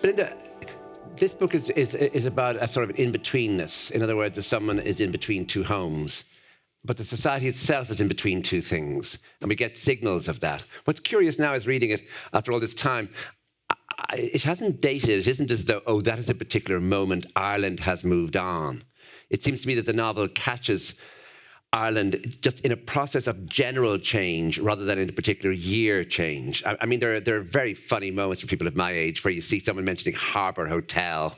Belinda, this book is about a sort of in-betweenness. In other words, if someone is in between two homes, but the society itself is in between two things, and we get signals of that. What's curious now is reading it after all this time, it hasn't dated. It isn't as though, oh, that is a particular moment, Ireland has moved on. It seems to me that the novel catches Ireland just in a process of general change rather than in a particular year change. I mean, there are very funny moments for people of my age where you see someone mentioning Harbour Hotel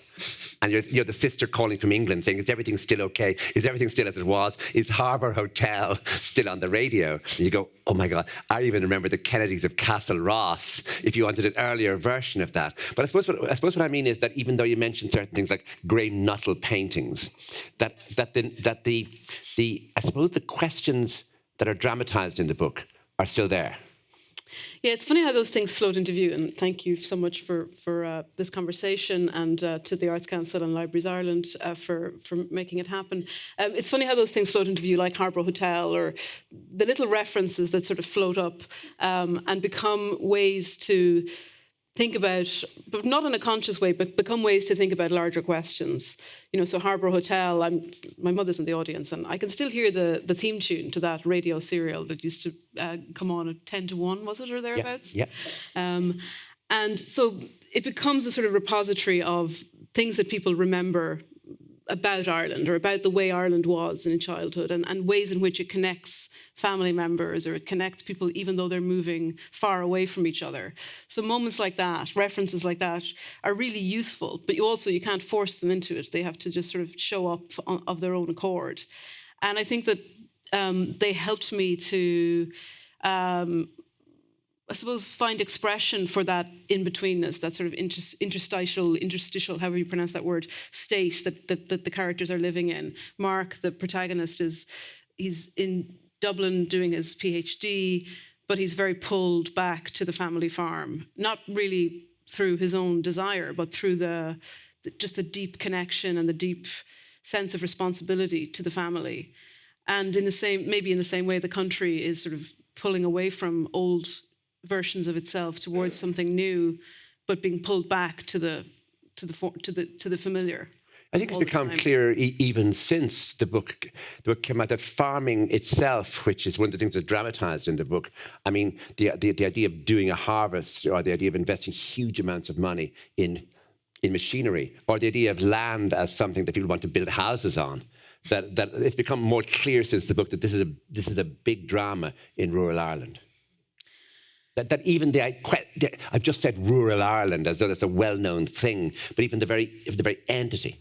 and you're the sister calling from England saying, is everything still okay? Is everything still as it was? Is Harbour Hotel still on the radio? And you go, oh my God, I even remember the Kennedys of Castle Ross, if you wanted an earlier version of that. But I suppose what I mean is that even though you mentioned certain things like Graham Nuttall paintings, that the I suppose the questions that are dramatised in the book are still there. Yeah, it's funny how those things float into view, and thank you so much for this conversation, and to the Arts Council and Libraries Ireland for making it happen. It's funny how those things float into view, like Harbour Hotel, or the little references that sort of float up and become ways to think about, but not in a conscious way, but become ways to think about larger questions. You know, so Harbour Hotel, my mother's in the audience, and I can still hear the theme tune to that radio serial that used to come on at 10 to 1, was it, or thereabouts? Yeah. And so it becomes a sort of repository of things that people remember about Ireland or about the way Ireland was in childhood, and ways in which it connects family members or it connects people even though they're moving far away from each other. So moments like that, references like that, are really useful, but you can't force them into it. They have to just sort of show up of their own accord. And I think that they helped me to I suppose, find expression for that in-betweenness, that sort of interstitial, however you pronounce that word, state that the characters are living in. Mark, the protagonist, he's in Dublin doing his PhD, but he's very pulled back to the family farm, not really through his own desire, but through just the deep connection and the deep sense of responsibility to the family. And maybe in the same way, the country is sort of pulling away from old versions of itself towards something new, but being pulled back to the familiar. I think it's become clear even since the book came out that farming itself, which is one of the things that's dramatised in the book, I mean, the idea of doing a harvest or the idea of investing huge amounts of money in machinery, or the idea of land as something that people want to build houses on, that it's become more clear since the book that this is a big drama in rural Ireland. That even I've just said rural Ireland as though that's a well-known thing, but even the very entity.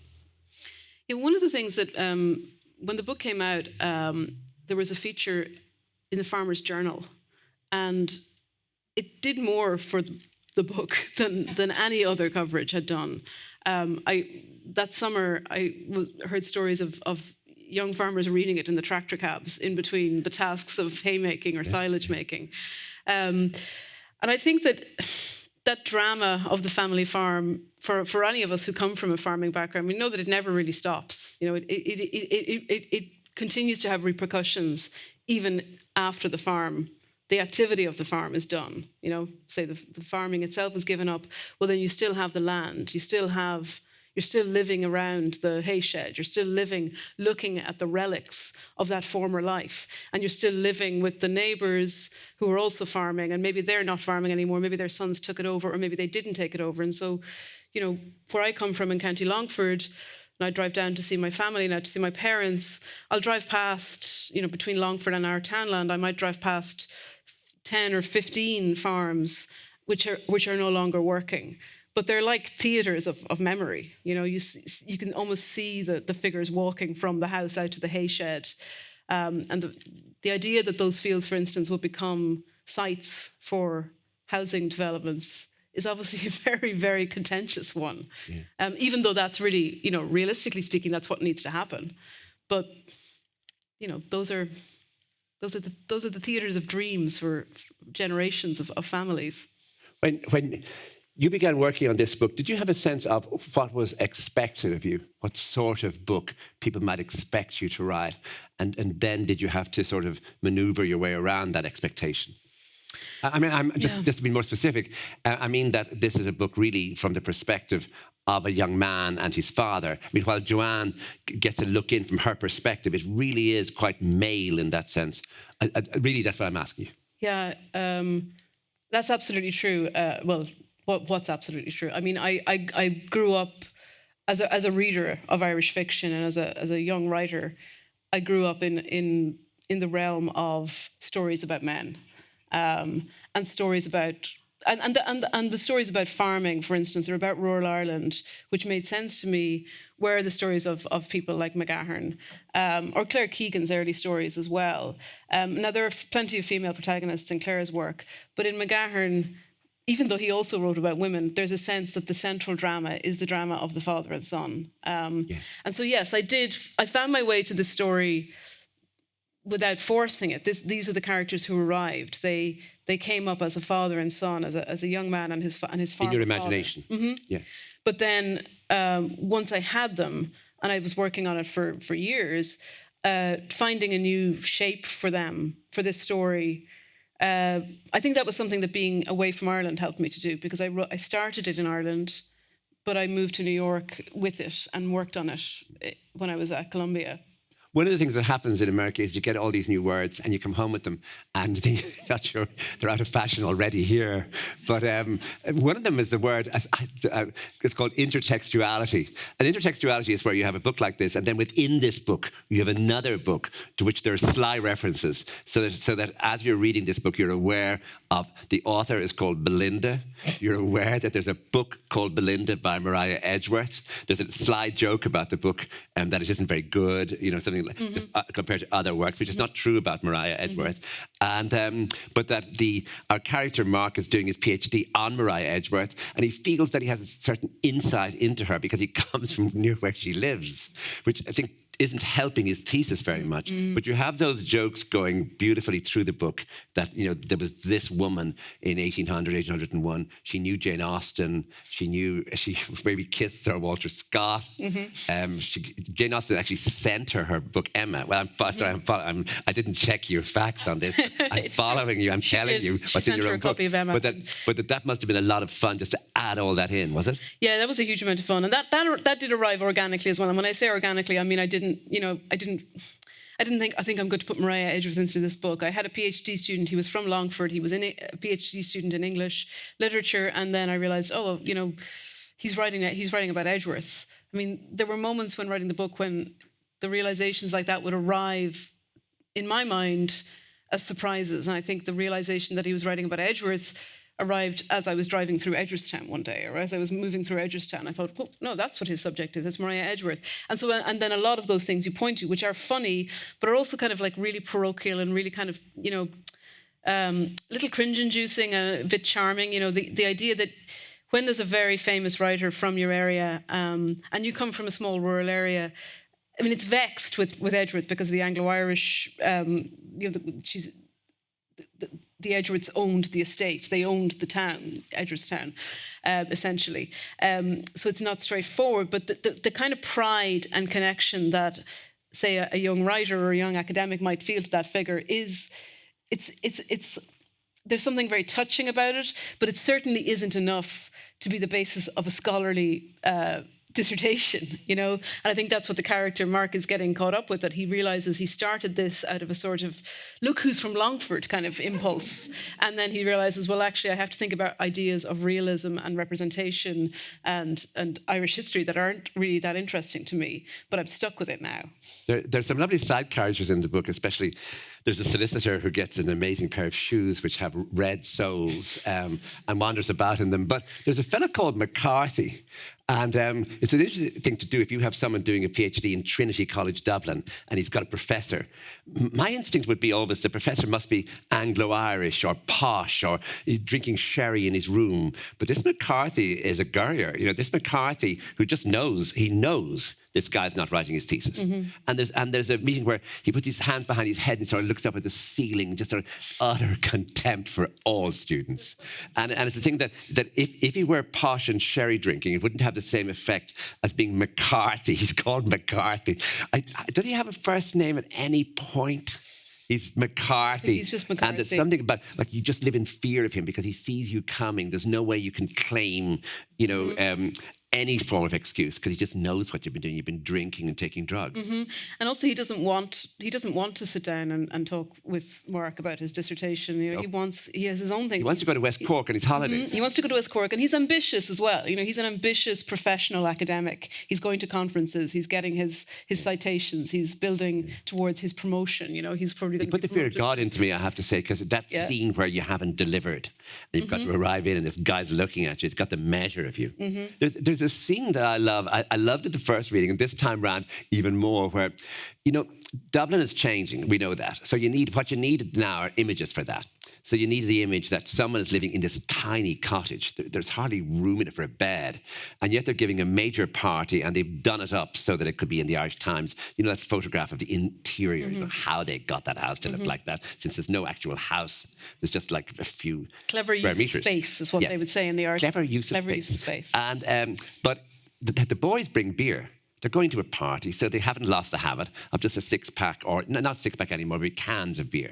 Yeah, one of the things that when the book came out, there was a feature in the Farmer's Journal, and it did more for the book than any other coverage had done. That summer, I heard stories of young farmers reading it in the tractor cabs in between the tasks of haymaking or silage making. And I think that drama of the family farm, for any of us who come from a farming background, we know that it never really stops. You know, it continues to have repercussions even after the activity of the farm is done. You know, say the farming itself is given up, well, then you still have the land. You're still living around the hay shed. You're still looking at the relics of that former life. And you're still living with the neighbours who are also farming, and maybe they're not farming anymore. Maybe their sons took it over, or maybe they didn't take it over. And so, you know, where I come from in County Longford, and I drive down to see my family now, to see my parents, I'll drive past, you know, between Longford and our townland, I might drive past 10 or 15 farms which are no longer working. But they're like theatres of memory. You know, you can almost see the figures walking from the house out to the hay shed. And the idea that those fields, for instance, will become sites for housing developments is obviously a very, very contentious one. Yeah. Even though that's really, you know, realistically speaking, that's what needs to happen. But, you know, those are the theatres of dreams for generations of families. When you began working on this book, did you have a sense of what was expected of you? What sort of book people might expect you to write? And then did you have to sort of maneuver your way around that expectation? I mean, just to be more specific, I mean that this is a book really from the perspective of a young man and his father. I mean, while Joanne gets a look in from her perspective, it really is quite male in that sense. Really, that's what I'm asking you. Yeah, that's absolutely true. Well, what's absolutely true? I mean, I grew up as a reader of Irish fiction, and as a young writer, I grew up in the realm of stories about men, and stories about. And the stories about farming, for instance, or about rural Ireland, which made sense to me, were the stories of people like McGahern, or Claire Keegan's early stories as well. Now, there are plenty of female protagonists in Claire's work, but in McGahern, even though he also wrote about women, there's a sense that the central drama is the drama of the father and son. And so, yes, I found my way to the story without forcing it. These are the characters who arrived. They came up as a father and son, as a young man and his father. In your imagination. Mm-hmm. Yeah. But then once I had them, and I was working on it for years, finding a new shape for them, for this story, I think that was something that being away from Ireland helped me to do, because I started it in Ireland, but I moved to New York with it and worked on it when I was at Columbia. One of the things that happens in America is you get all these new words and you come home with them and you think, not sure, they're out of fashion already here. But one of them is the word, it's called intertextuality. And intertextuality is where you have a book like this, and then within this book, you have another book to which there are sly references, so that as you're reading this book, you're aware of the author is called Belinda. You're aware that there's a book called Belinda by Mariah Edgeworth. There's a sly joke about the book that it isn't very good, something compared to other works, which is not true about Mariah Edgeworth. And but that our character Mark is doing his PhD on Mariah Edgeworth, and he feels that he has a certain insight into her because he comes from near where she lives, which I think isn't helping his thesis very much. But you have those jokes going beautifully through the book that, there was this woman in 1801. She knew Jane Austen. She maybe kissed Sir Walter Scott. Jane Austen actually sent her book Emma. Well, I didn't check your facts on this. I'm following you. I'm telling you what's in your own book. Copy of Emma. But that must have been a lot of fun just to add all that in, was it? Yeah, that was a huge amount of fun, and that did arrive organically as well. And when I say organically, I mean I think I'm going to put Mariah Edgeworth into this book. I had a PhD student. He was from Longford. He was a PhD student in English literature, and then I realised, he's writing about Edgeworth. I mean, there were moments when writing the book when the realizations like that would arrive in my mind as surprises, and I think the realization that he was writing about Edgeworth arrived as I was driving through Edgeworthstown one day, or as I was moving through Edgeworthstown. I thought, no, that's what his subject is. It's Mariah Edgeworth. And then a lot of those things you point to, which are funny, but are also kind of like really parochial and really kind of, little cringe-inducing and a bit charming. The idea that when there's a very famous writer from your area, and you come from a small rural area, I mean, it's vexed with Edgeworth because of the Anglo-Irish, the Edgeworths owned the estate. They owned the town, Edgeworthstown, essentially. So it's not straightforward, but the kind of pride and connection that, say, a young writer or a young academic might feel to that figure there's something very touching about it, but it certainly isn't enough to be the basis of a scholarly dissertation, And I think that's what the character Mark is getting caught up with, that he realises he started this out of a sort of look who's from Longford kind of impulse. And then he realises, well, actually, I have to think about ideas of realism and representation and Irish history that aren't really that interesting to me, but I'm stuck with it now. There's some lovely side characters in the book, especially there's a solicitor who gets an amazing pair of shoes which have red soles and wanders about in them. But there's a fellow called McCarthy, and it's an interesting thing to do if you have someone doing a PhD in Trinity College Dublin and he's got a professor. My instinct would be always the professor must be Anglo-Irish or posh or drinking sherry in his room. But this McCarthy is a gurrier. This McCarthy who just knows, he knows this guy's not writing his thesis. And there's a meeting where he puts his hands behind his head and sort of looks up at the ceiling, just sort of utter contempt for all students. And it's the thing that if he were posh and sherry drinking, it wouldn't have the same effect as being McCarthy. He's called McCarthy. Does he have a first name at any point? He's McCarthy. He's just McCarthy. And there's something about, like, you just live in fear of him because he sees you coming. There's no way you can claim, any form of excuse because he just knows what you've been doing. You've been drinking and taking drugs. And also he doesn't want to sit down and talk with Mark about his dissertation. He has his own thing. He wants to go to West Cork on his holidays. He wants to go to West Cork, and he's ambitious as well. He's an ambitious professional academic. He's going to conferences. He's getting his citations. He's building towards his promotion. He's probably going to put the fear of God into me, I have to say, because that scene where you haven't delivered and you've got to arrive in and this guy's looking at you, it's got the measure of you. There's a scene that I love. I loved it the first reading, and this time round even more, where, Dublin is changing. We know that. So what you need now are images for that. So you need the image that someone is living in this tiny cottage. There's hardly room in it for a bed. And yet they're giving a major party, and they've done it up so that it could be in the Irish Times. That photograph of the interior, how they got that house to look like that, since there's no actual house. There's just like a few clever use of space is what they would say in the art. Clever use of space. And but the boys bring beer. They're going to a party, so they haven't lost the habit of just a six-pack, or not six-pack anymore, but cans of beer.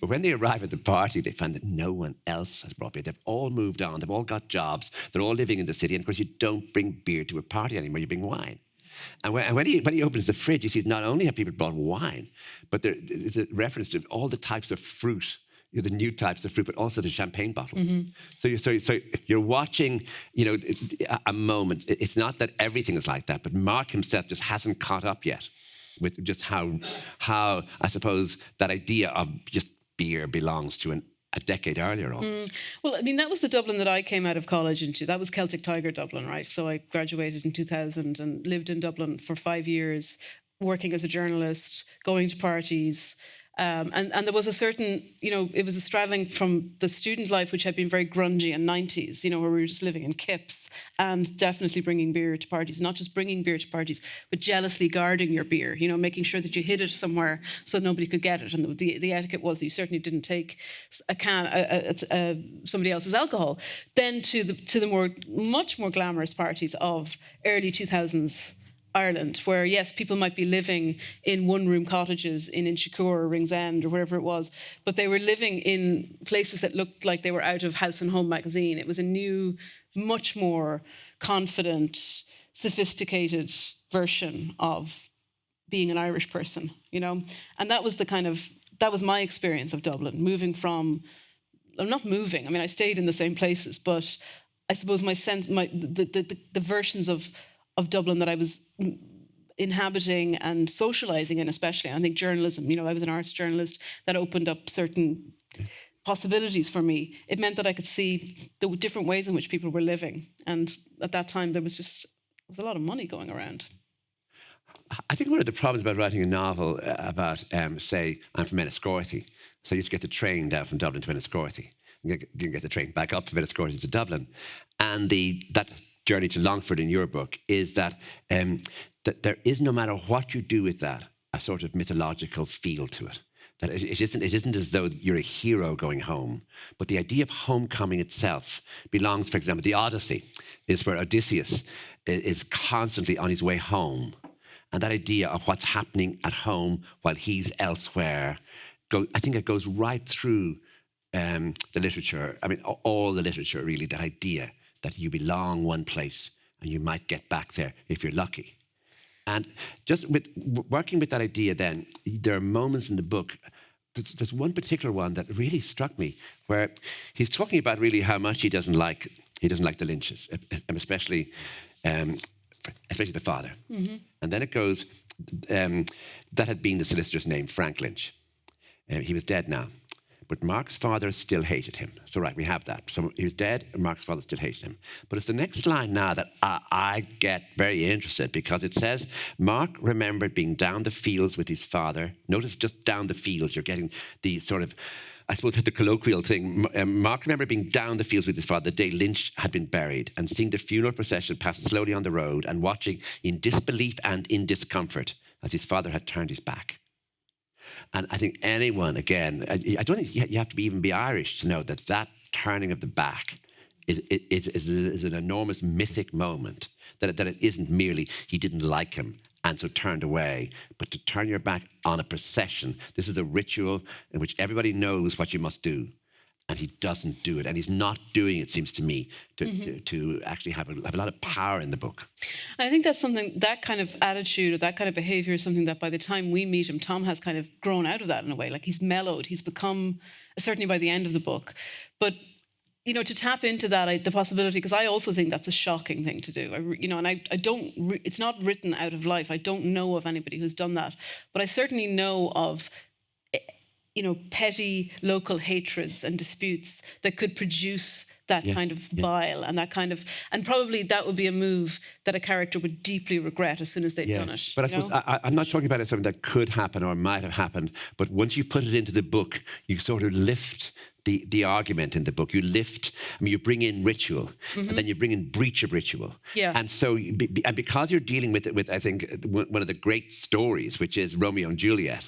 But when they arrive at the party, they find that no one else has brought beer. They've all moved on. They've all got jobs. They're all living in the city. And, of course, you don't bring beer to a party anymore. You bring wine. And when he opens the fridge, he sees not only have people brought wine, but there's a reference to all the types of fruit, the new types of fruit, but also the champagne bottles. So you're watching, a moment. It's not that everything is like that, but Mark himself just hasn't caught up yet with just how I suppose that idea of just beer belongs to a decade earlier on. Well, that was the Dublin that I came out of college into. That was Celtic Tiger Dublin, right? So I graduated in 2000 and lived in Dublin for 5 years, working as a journalist, going to parties. And there was a certain, it was a straddling from the student life, which had been very grungy in 90s, where we were just living in kips, and definitely bringing beer to parties. Not just bringing beer to parties, but jealously guarding your beer, making sure that you hid it somewhere so nobody could get it. And the etiquette was you certainly didn't take somebody else's alcohol. Then to the much more glamorous parties of early 2000s Ireland, where, yes, people might be living in one-room cottages in Inchicore or Ringsend or wherever it was, but they were living in places that looked like they were out of House and Home magazine. It was a new, much more confident, sophisticated version of being an Irish person, And that was that was my experience of Dublin, I stayed in the same places, but I suppose my sense, the versions of Dublin that I was inhabiting and socialising in, especially. I think journalism, I was an arts journalist, that opened up certain possibilities for me. It meant that I could see the different ways in which people were living. And at that time, there was a lot of money going around. I think one of the problems about writing a novel about, say, I'm from Enniscorthy, so I used to get the train down from Dublin to Enniscorthy. You get the train back up from Enniscorthy to Dublin. And that journey to Longford in your book is that there is, no matter what you do with that, a sort of mythological feel to it. That it isn't as though you're a hero going home, but the idea of homecoming itself belongs, for example, the Odyssey is where Odysseus is constantly on his way home. And that idea of what's happening at home while he's elsewhere, I think it goes right through the literature. All the literature, really, that idea that you belong one place and you might get back there if you're lucky. And just with working with that idea then, there are moments in the book, there's one particular one that really struck me, where he's talking about really how much he doesn't like the Lynches, especially the father. And then it goes, that had been the solicitor's name, Frank Lynch. He was dead now. But Mark's father still hated him. So, right, we have that. So he was dead, and Mark's father still hated him. But it's the next line now that I get very interested, because it says, Mark remembered being down the fields with his father. Notice just down the fields, you're getting the sort of, I suppose, the colloquial thing. Mark remembered being down the fields with his father the day Lynch had been buried, and seeing the funeral procession pass slowly on the road, and watching in disbelief and in discomfort as his father had turned his back. And I think anyone, again, I don't think you have to even be Irish to know that turning of the back is an enormous mythic moment, that it isn't merely he didn't like him and so turned away. But to turn your back on a procession, this is a ritual in which everybody knows what you must do. And he doesn't do it. And he's not doing it, seems to me, to actually have a lot of power in the book. I think that's something, that kind of attitude or that kind of behavior is something that by the time we meet him, Tom has kind of grown out of that in a way. Like he's mellowed, he's become, certainly by the end of the book. But, you know, to tap into that, the possibility, because I also think that's a shocking thing to do. And I don't, it's not written out of life. I don't know of anybody who's done that. But I certainly know of, you know, petty local hatreds and disputes that could produce that kind of bile and that kind of, and probably that would be a move that a character would deeply regret as soon as they'd done it. But I suppose I'm not talking about it as something that could happen or might have happened, but once you put it into the book, you sort of lift the argument in the book. You lift, I mean, you bring in ritual, and then you bring in breach of ritual. Yeah. And so, and because you're dealing with, I think, one of the great stories, which is Romeo and Juliet,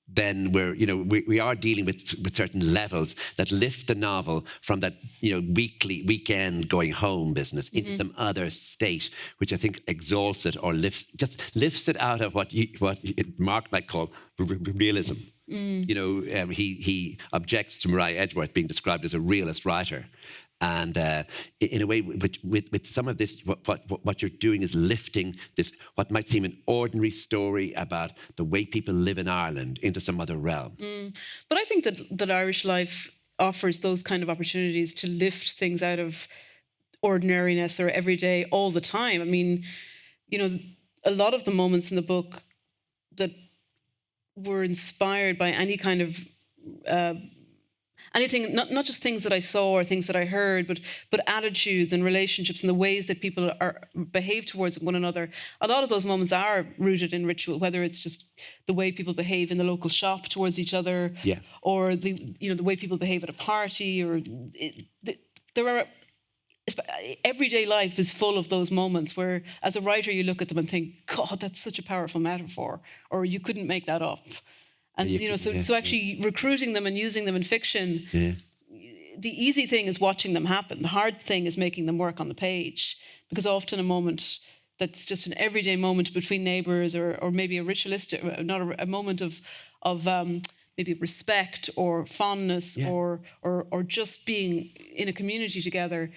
then we are dealing with certain levels that lift the novel from that weekend going home business into some other state, which I think exalts it or lifts it out of what Mark might call realism. He objects to Maria Edgeworth being described as a realist writer. And in a way, with some of this, what you're doing is lifting this, what might seem an ordinary story about the way people live in Ireland into some other realm. But I think that Irish life offers those kind of opportunities to lift things out of ordinariness or everyday all the time. I mean, a lot of the moments in the book that were inspired by any kind of anything, not just things that I saw or things that I heard, but attitudes and relationships and the ways that people behave towards one another. A lot of those moments are rooted in ritual, whether it's just the way people behave in the local shop towards each other, or the way people behave at a party, or there are. Everyday life is full of those moments where, as a writer, you look at them and think, God, that's such a powerful metaphor, or you couldn't make that up. And, so actually recruiting them and using them in fiction, the easy thing is watching them happen. The hard thing is making them work on the page, because often a moment that's just an everyday moment between neighbours, or maybe a ritualistic, a moment of maybe respect or fondness, or just being in a community together,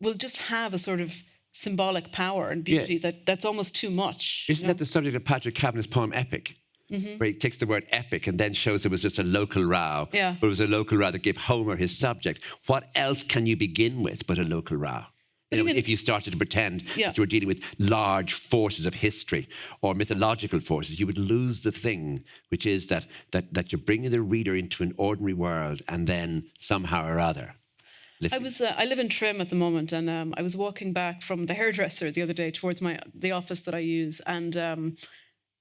will just have a sort of symbolic power and beauty that's almost too much. Isn't that the subject of Patrick Kavanagh's poem Epic? Where he takes the word epic and then shows it was just a local row. But it was a local row that gave Homer his subject. What else can you begin with but a local row? If you started to pretend that you were dealing with large forces of history or mythological forces, you would lose the thing, which is that you're bringing the reader into an ordinary world and then somehow or other. I live in Trim at the moment, and I was walking back from the hairdresser the other day towards the office that I use, and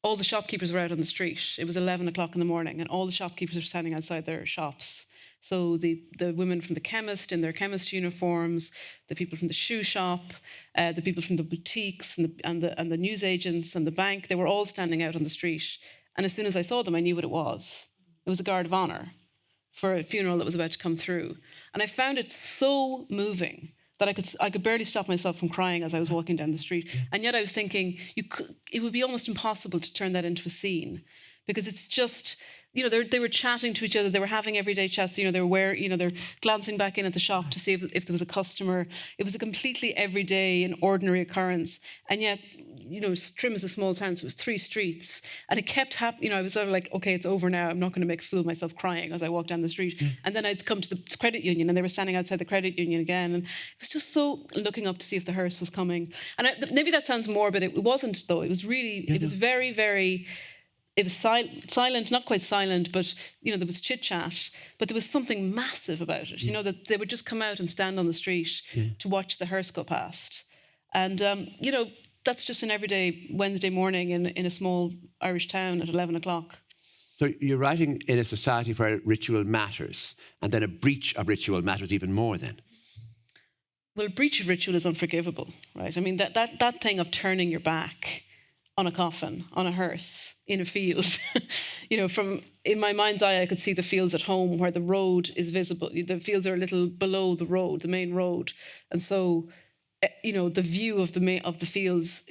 all the shopkeepers were out on the street. It was 11 o'clock in the morning, and all the shopkeepers were standing outside their shops. So the women from the chemist in their chemist uniforms, the people from the shoe shop, the people from the boutiques and the newsagents and the bank, they were all standing out on the street. And as soon as I saw them, I knew what it was. It was a guard of honour for a funeral that was about to come through. And I found it so moving that I could barely stop myself from crying as I was walking down the street. And yet I was thinking, it would be almost impossible to turn that into a scene, because it's just, they were chatting to each other, they were having everyday chats, they're glancing back in at the shop to see if there was a customer. It was a completely everyday and ordinary occurrence. And yet, Trim is a small town, so it was 3 streets, and it kept happening. I was sort of like, okay, it's over now. I'm not going to make a fool of myself crying as I walked down the street. And then I'd come to the credit union, and they were standing outside the credit union again, and it was just so looking up to see if the hearse was coming. And maybe that sounds morbid. It wasn't, though. It was really, it was very, very. It was silent, not quite silent, but there was chit chat. But there was something massive about it. That they would just come out and stand on the street to watch the hearse go past, and that's just an everyday Wednesday morning in a small Irish town at 11 o'clock. So you're writing in a society where ritual matters, and then a breach of ritual matters even more then. Well, breach of ritual is unforgivable, right? I mean, that thing of turning your back on a coffin, on a hearse, in a field. In my mind's eye, I could see the fields at home where the road is visible. The fields are a little below the road, the main road. And so, the view of the fields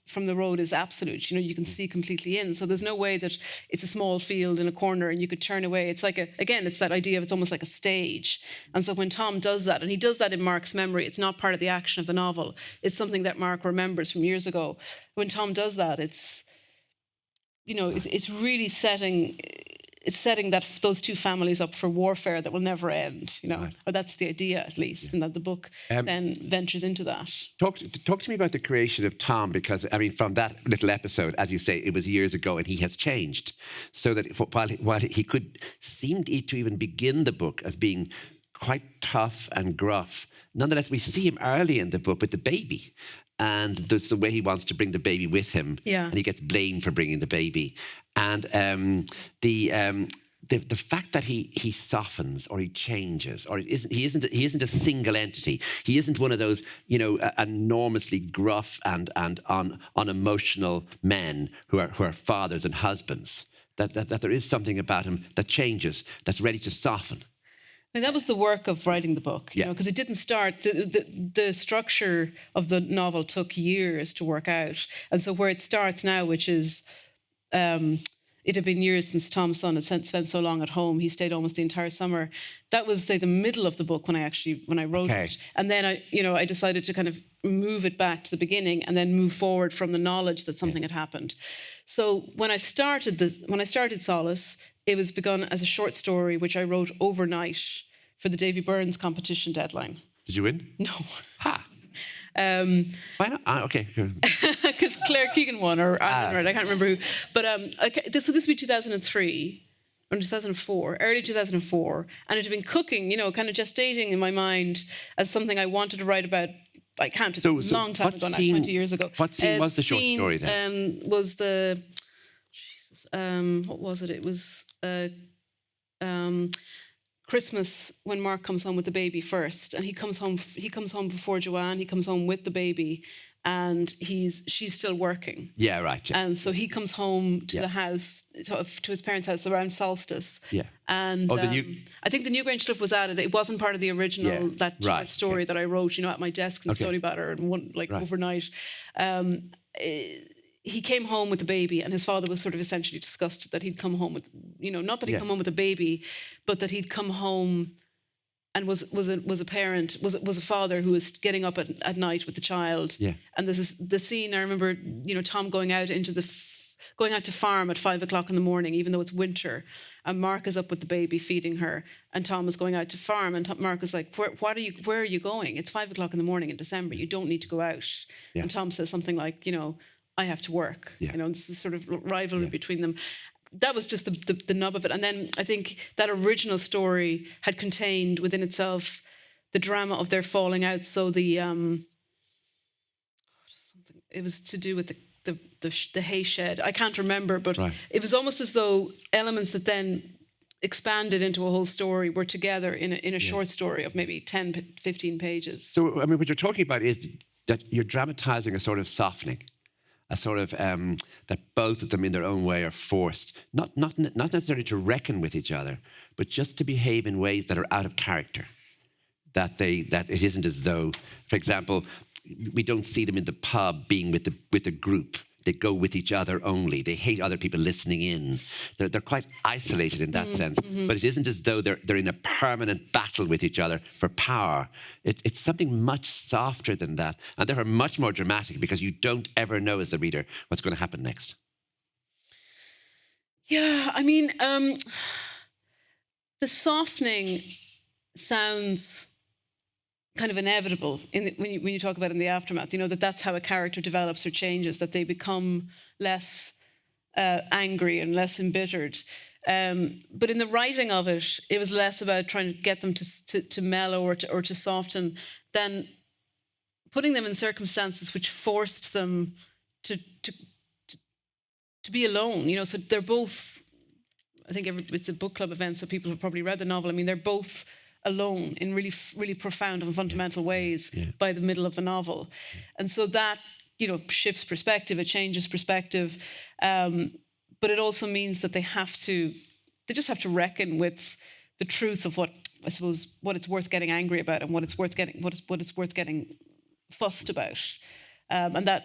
from the road is absolute. You know, you can see completely in. So there's no way that it's a small field in a corner and you could turn away. It's like it's that idea of it's almost like a stage. And so when Tom does that, and he does that in Mark's memory, it's not part of the action of the novel. It's something that Mark remembers from years ago. When Tom does that, it's, you know, it's really setting those two families up for warfare that will never end, you know, right. or that's the idea at least, and that the book then ventures into that. Talk to me about the creation of Tom, because, I mean, from that little episode, as you say, it was years ago and he has changed. So that while he could seem to even begin the book as being quite tough and gruff, nonetheless, we see him early in the book with the baby. And that's the way he wants to bring the baby with him. Yeah. And he gets blamed for bringing the baby. And the fact that he softens or he changes, or he isn't a single entity. He isn't one of those, you know, enormously gruff and unemotional men who are fathers and husbands. That there is something about him that changes, that's ready to soften. I mean, that was the work of writing the book, you know, because it didn't start. The structure of the novel took years to work out, and so where it starts now, which is, it had been years since Tom's son had spent so long at home. He stayed almost the entire summer. That was, say, the middle of the book when I wrote it, and then I decided to kind of move it back to the beginning and then move forward from the knowledge that something had happened. So when I started Solace, it was begun as a short story which I wrote overnight for the Davy Byrnes competition deadline. Did you win? No. Ha! Why not? Okay. Because Claire Keegan won, or I can't remember who. But this would be 2003 or 2004, early 2004, and it had been cooking, you know, kind of gestating in my mind as something I wanted to write about. I can't. It's a long time ago, now, 20 years ago. What scene was the short story then? Was the what was it? It was Christmas, when Mark comes home with the baby first, and he comes home before Joanne. He comes home with the baby, and she's still working. Yeah, right. Yeah. And so he comes home to the house, to his parents' house around solstice. Yeah. And I think the Newgrange stuff was added. It wasn't part of the original short story that I wrote, you know, at my desk in Stony Batter and overnight. He came home with the baby, and his father was sort of essentially disgusted that he'd come home with, you know, not that he'd come home with a baby, but that he'd come home and was a father who was getting up at night with the child. Yeah. And this is the scene. I remember, you know, Tom going out to farm at 5 o'clock in the morning, even though it's winter, and Mark is up with the baby feeding her, and Tom is going out to farm, and Mark was like, where are you going? It's 5 o'clock in the morning in December. You don't need to go out. Yeah. And Tom says something like, you know, I have to work. Yeah. You know, this is sort of rivalry between them. That was just the nub of it. And then I think that original story had contained within itself the drama of their falling out. So it was to do with the hay shed. I can't remember, but it was almost as though elements that then expanded into a whole story were together in a short story of maybe 10, 15 pages. So, I mean, what you're talking about is that you're dramatizing a sort of softening. A sort of that both of them in their own way are forced, not necessarily to reckon with each other, but just to behave in ways that are out of character. That it isn't as though, for example, we don't see them in the pub being with the group. They go with each other only. They hate other people listening in. They're quite isolated in that sense. Mm-hmm. But it isn't as though they're in a permanent battle with each other for power. It's something much softer than that, and therefore much more dramatic, because you don't ever know as the reader what's going to happen next. Yeah, I mean, the softening sounds kind of inevitable when you talk about it in the aftermath, you know, that's how a character develops or changes, that they become less angry and less embittered. But in the writing of it, it was less about trying to get them to mellow or to soften than putting them in circumstances which forced them to be alone. You know, so they're both, I think it's a book club event, so people have probably read the novel. I mean, they're both alone in really, really profound and fundamental ways by the middle of the novel. And so that, you know, shifts perspective, it changes perspective. But it also means that they just have to reckon with the truth of what it's worth getting angry about and what it's worth getting fussed about. And that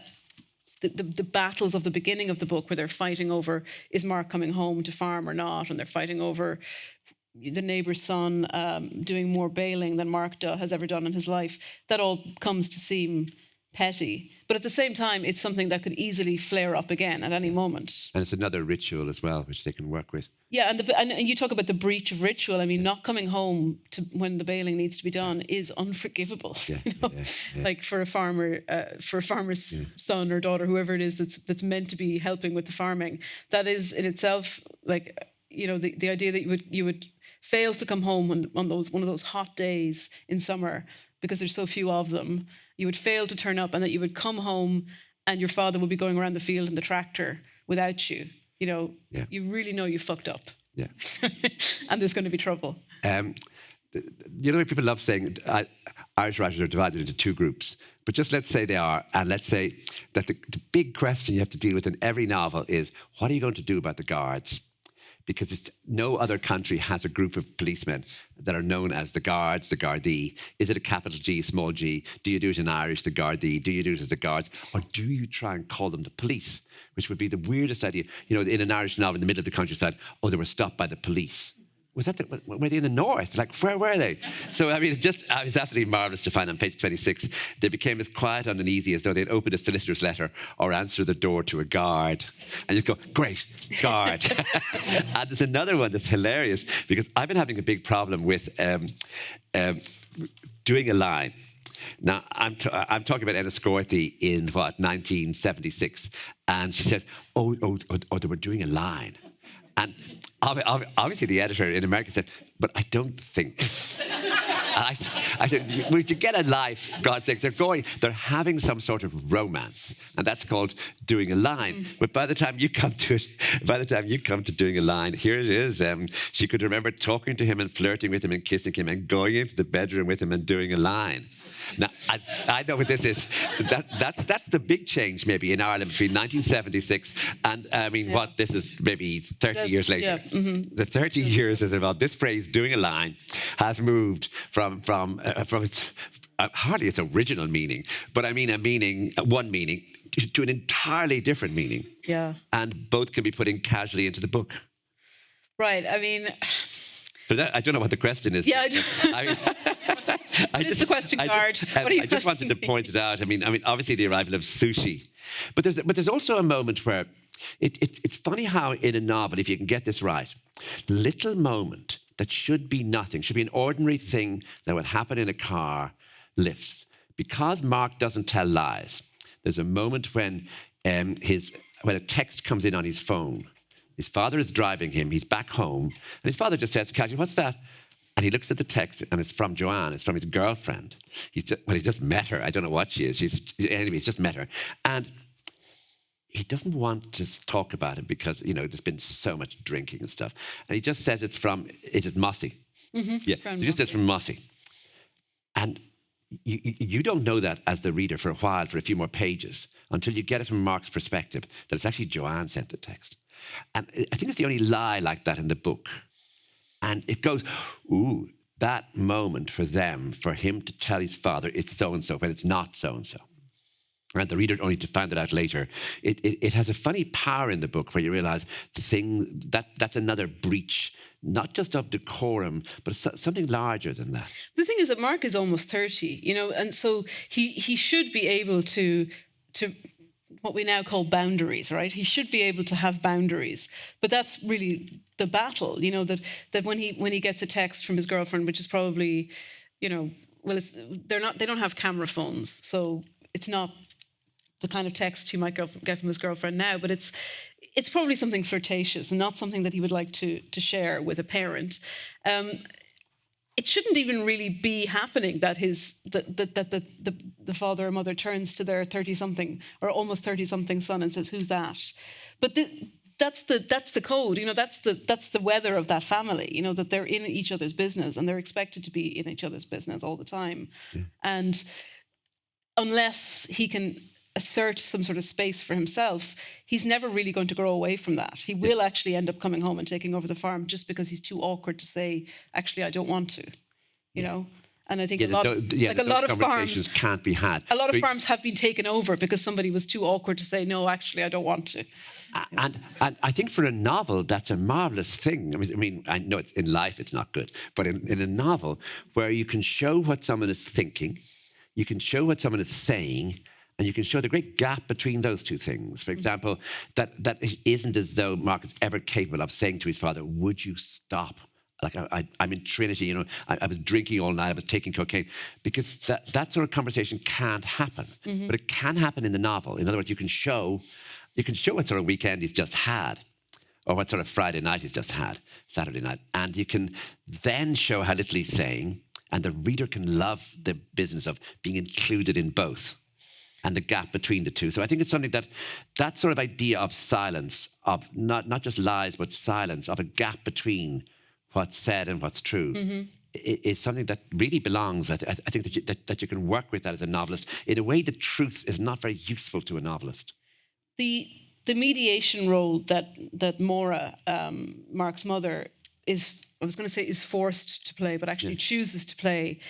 the battles of the beginning of the book, where they're fighting over, is Mark coming home to farm or not, and they're fighting over the neighbour's son doing more bailing than Mark has ever done in his life. That all comes to seem petty, but at the same time, it's something that could easily flare up again at any moment. And it's another ritual as well, which they can work with. Yeah, and you talk about the breach of ritual. I mean, not coming home to when the bailing needs to be done is unforgivable. Yeah, you know? yeah. Like for a farmer's son or daughter, whoever it is that's meant to be helping with the farming, that is in itself, like, you know, the idea that you would fail to come home on one of those hot days in summer because there's so few of them. You would fail to turn up, and that you would come home and your father would be going around the field in the tractor without you. You know, you really know you fucked up. Yeah. And there's going to be trouble. You know, people love saying Irish writers are divided into two groups. But just let's say they are, and let's say that the big question you have to deal with in every novel is, what are you going to do about the guards? Because no other country has a group of policemen that are known as the guards, the Gardaí. Is it a capital G, small g? Do you do it in Irish, the Gardaí? Do you do it as the guards? Or do you try and call them the police? Which would be the weirdest idea. You know, in an Irish novel in the middle of the countryside, they were stopped by the police. Were they in the north? Like, where were they? So, I mean, it's absolutely marvellous to find on page 26, they became as quiet and uneasy as though they'd opened a solicitor's letter or answered the door to a guard. And you go, great, guard. And there's another one that's hilarious, because I've been having a big problem with doing a line. Now, I'm talking about Enniscorthy in, 1976. And she says, they were doing a line. And obviously the editor in America said, but I don't think. And I said, would you get a life, God's sake? They're having some sort of romance. And that's called doing a line. But by the time you come to doing a line, here it is. She could remember talking to him and flirting with him and kissing him and going into the bedroom with him and doing a line. Now, I know what this is. That's the big change maybe in Ireland between 1976 and, this is maybe 30 years later. Yeah, mm-hmm. The 30 years is about this phrase, doing a line, has moved from its, hardly its original meaning, but I mean one meaning, to an entirely different meaning. Yeah. And both can be put in casually into the book. Right, I mean... So I don't know what the question is. Yeah, it's the question card. I just wanted to point it out. I mean, obviously the arrival of sushi, but there's also a moment where it's funny how in a novel, if you can get this right, little moment that should be nothing, should be an ordinary thing that would happen in a car, lifts. Because Mark doesn't tell lies, there's a moment when a text comes in on his phone. His father is driving him, he's back home, and his father just says casually, what's that? And he looks at the text, and it's from Joanne, it's from his girlfriend. He just met her. I don't know what she is. He's just met her. And he doesn't want to talk about it because, there's been so much drinking and stuff. And he just says is it Mossy? Mm-hmm. Yeah, he just says from Mossy. And you don't know that as the reader for a while, for a few more pages, until you get it from Mark's perspective, that it's actually Joanne sent the text. And I think it's the only lie like that in the book. And it goes, that moment for him to tell his father it's so-and-so when it's not so-and-so. And the reader only to find it out later. It has a funny power in the book where you realise that's another breach, not just of decorum, but something larger than that. The thing is that Mark is almost 30, and so he should be able to what we now call boundaries, right? He should be able to have boundaries. But that's really the battle, that when he gets a text from his girlfriend, which is probably, they don't have camera phones, so it's not the kind of text he might get from his girlfriend now, but it's probably something flirtatious and not something that he would like to share with a parent. It shouldn't even really be happening that the father or mother turns to their 30-something or almost 30-something son and says, "Who's that?" But that's the code. That's the weather of that family. That they're in each other's business and they're expected to be in each other's business all the time. Yeah. And unless he can assert some sort of space for himself, he's never really going to grow away from that. He will actually end up coming home and taking over the farm just because he's too awkward to say, actually, I don't want to, you know? And I think Yeah, a lot of conversations farms can't be had. A lot of farms have been taken over because somebody was too awkward to say, no, actually, I don't want to. And I think for a novel, that's a marvelous thing. I know it's in life, it's not good, but in a novel where you can show what someone is thinking, you can show what someone is saying, and you can show the great gap between those two things. For example, that it isn't as though Mark is ever capable of saying to his father, would you stop? Like I'm in Trinity, you know, I was drinking all night, I was taking cocaine, because that sort of conversation can't happen. But it can happen in the novel. In other words, you can show what sort of weekend he's just had, or what sort of Friday night he's just had, Saturday night, and you can then show how little he's saying, and the reader can love the business of being included in both and the gap between the two. So I think it's something that sort of idea of silence, of not just lies, but silence, of a gap between what's said and what's true, is something that really belongs. I think that you can work with that as a novelist. In a way, the truth is not very useful to a novelist. The mediation role that Maura, Mark's mother, is forced to play, but actually chooses to play,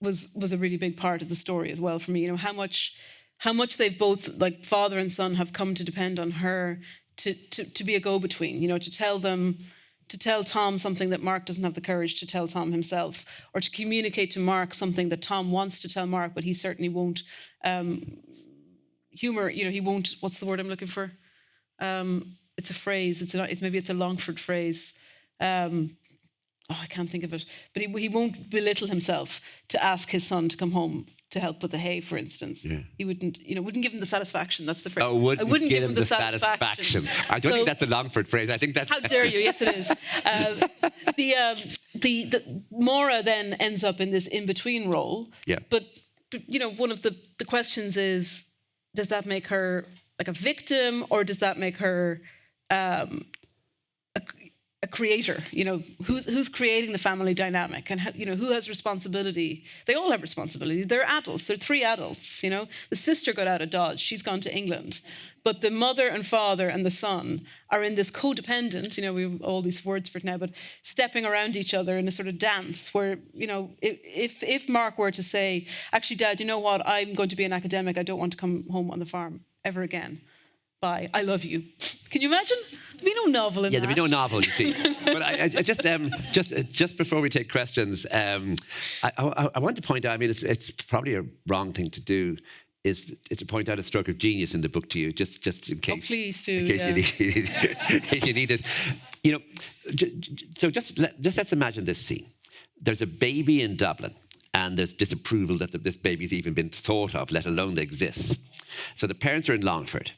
was a really big part of the story as well for me. You know, how much they've both, like father and son, have come to depend on her to be a go-between. You know, to tell Tom something that Mark doesn't have the courage to tell Tom himself, or to communicate to Mark something that Tom wants to tell Mark, but he certainly won't. Humor, you know, he won't. What's the word I'm looking for? It's a phrase. Maybe it's a Longford phrase. I can't think of it. But he won't belittle himself to ask his son to come home to help with the hay, for instance. Yeah. He wouldn't give him the satisfaction. That's the phrase. Oh, wouldn't give him the satisfaction. I don't think that's a Longford phrase. I think that's... How dare you? Yes, it is. The Maura then ends up in this in-between role. Yeah. But you know, one of the questions is, does that make her like a victim, or does that make her a creator? You know, who's creating the family dynamic, and who has responsibility? They all have responsibility. They're adults. They're three adults. You know, the sister got out of Dodge. She's gone to England, but the mother and father and the son are in this codependent. You know, we have all these words for it now, but stepping around each other in a sort of dance where, you know, if Mark were to say, actually, Dad, you know what? I'm going to be an academic. I don't want to come home on the farm ever again. Bye. I love you. Can you imagine? There'd be no novel in that. Yeah, there'd be no novel, you see. But I just before we take questions, I want to point out, I mean, it's probably a wrong thing to do, is to point out a stroke of genius in the book to you, just in case. Oh, please do. In case you need it. You know, let's imagine this scene. There's a baby in Dublin, and there's disapproval that this baby's even been thought of, let alone that exists. So the parents are in Longford.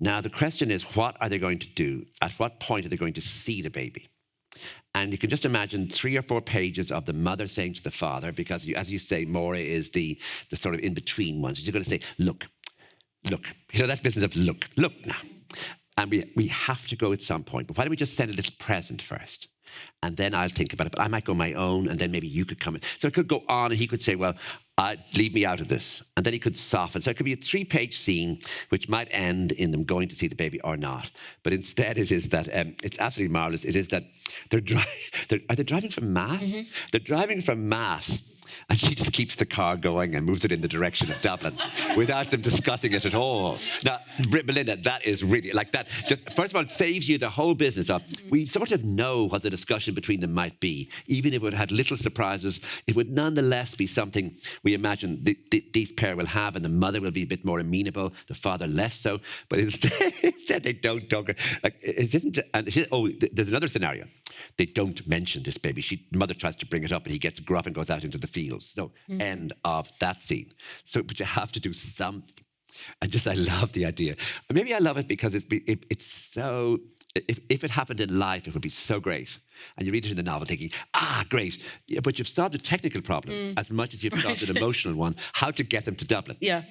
Now, the question is, what are they going to do? At what point are they going to see the baby? And you can just imagine 3 or 4 pages of the mother saying to the father, because, as you say, Maura is the sort of in-between one. So she's going to say, look. You know, that business of look now. And we have to go at some point. But why don't we just send a little present first? And then I'll think about it. But I might go my own, and then maybe you could come in. So it could go on, and he could say, well, leave me out of this. And then he could soften. So it could be a 3-page scene, which might end in them going to see the baby or not. But instead it is that, it's absolutely marvellous, it is that are they driving from Mass? Mm-hmm. They're driving from Mass. And she just keeps the car going and moves it in the direction of Dublin without them discussing it at all. Now, Belinda, that is really, like that, just, first of all, it saves you the whole business of, we sort of know what the discussion between them might be. Even if it had little surprises, it would nonetheless be something we imagine these pair will have, and the mother will be a bit more amenable, the father less so. But instead they don't talk. Like, there's another scenario. They don't mention this baby. The mother tries to bring it up, and he gets gruff and goes out into the fields. So, end of that scene. So, but you have to do something. And I love the idea. Maybe I love it because it's so... If it happened in life, it would be so great. And you read it in the novel thinking, great. Yeah, but you've solved a technical problem as much as you've solved an emotional one, how to get them to Dublin. Yeah.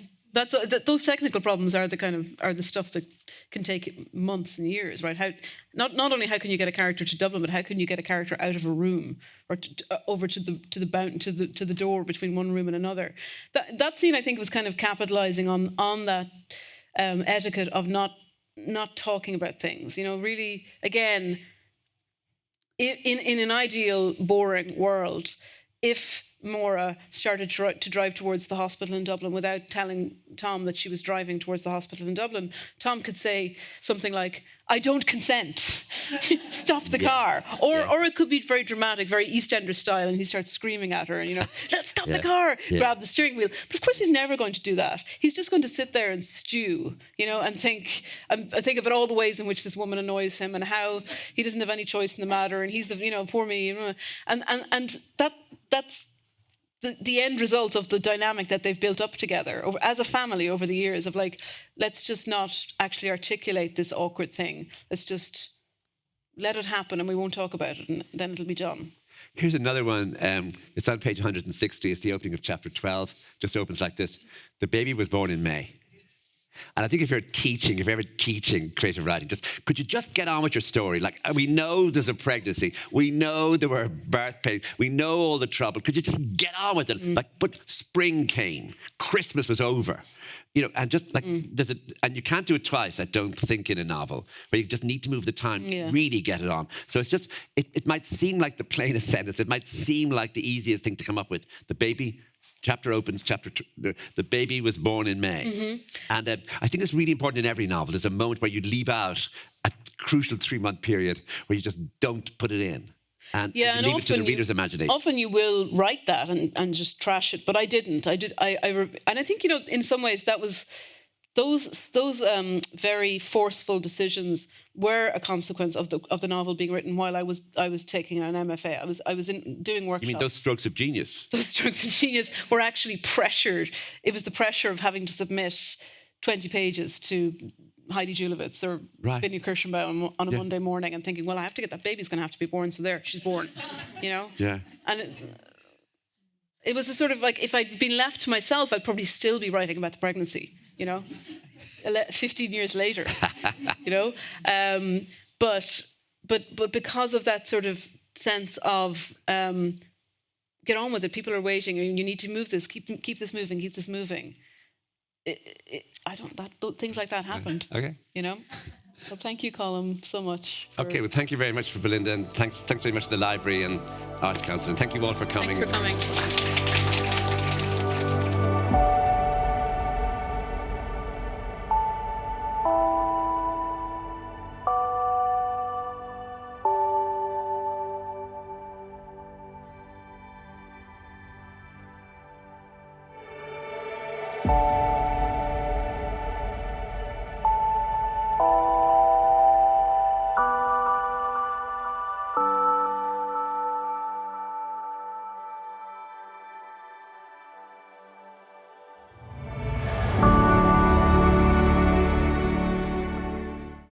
Those technical problems are the stuff that can take months and years, right? Not only how can you get a character to Dublin, but how can you get a character out of a room or over to the door between one room and another? That scene, I think, was kind of capitalizing on that etiquette of not talking about things. You know, really, again, in an ideal, boring world, if Maura started to drive towards the hospital in Dublin without telling Tom that she was driving towards the hospital in Dublin, Tom could say something like, "I don't consent." Stop the car. Or it could be very dramatic, very EastEnders style, and he starts screaming at her, and, let's stop the car, grab the steering wheel. But of course he's never going to do that. He's just going to sit there and stew, and think of it all the ways in which this woman annoys him and how he doesn't have any choice in the matter, and he's the, poor me. And that's the end result of the dynamic that they've built up together as a family over the years of like, let's just not actually articulate this awkward thing. Let's just let it happen and we won't talk about it and then it'll be done. Here's another one. It's on page 160. It's the opening of chapter 12. Just opens like this. The baby was born in May. And I think if you're ever teaching creative writing, could you just get on with your story? Like, we know there's a pregnancy. We know there were birth pains. We know all the trouble. Could you just get on with it? But spring came. Christmas was over. And just like, and you can't do it twice, I don't think, in a novel, but you just need to move the time, really get it on. So it's just, it might seem like the plainest sentence. It might seem like the easiest thing to come up with. The baby... Chapter opens, the baby was born in May. And I think it's really important in every novel. There's a moment where you leave out a crucial 3-month period where you just don't put it in. And leave it to the reader's imagination. Often you will write that and just trash it, but I didn't. And I think, in some ways that was... Those very forceful decisions were a consequence of the novel being written while I was taking an MFA. I was doing workshops. You mean those strokes of genius? Those strokes of genius were actually pressured. It was the pressure of having to submit 20 pages to Heidi Julavitz or Vinnie Kirschenbaum on a Monday morning and thinking, well, I have to get that baby's going to have to be born, so there, she's born, Yeah. And it was a sort of like, if I'd been left to myself, I'd probably still be writing about the pregnancy. 15 years later, but because of that sort of sense of get on with it, people are waiting, and you need to move this, keep this moving. Things like that happened. Okay. Well, thank you, Colm, so much. Okay, well, thank you very much for Belinda, and thanks very much to the Library and Arts Council, and thank you all for coming. Thanks for coming.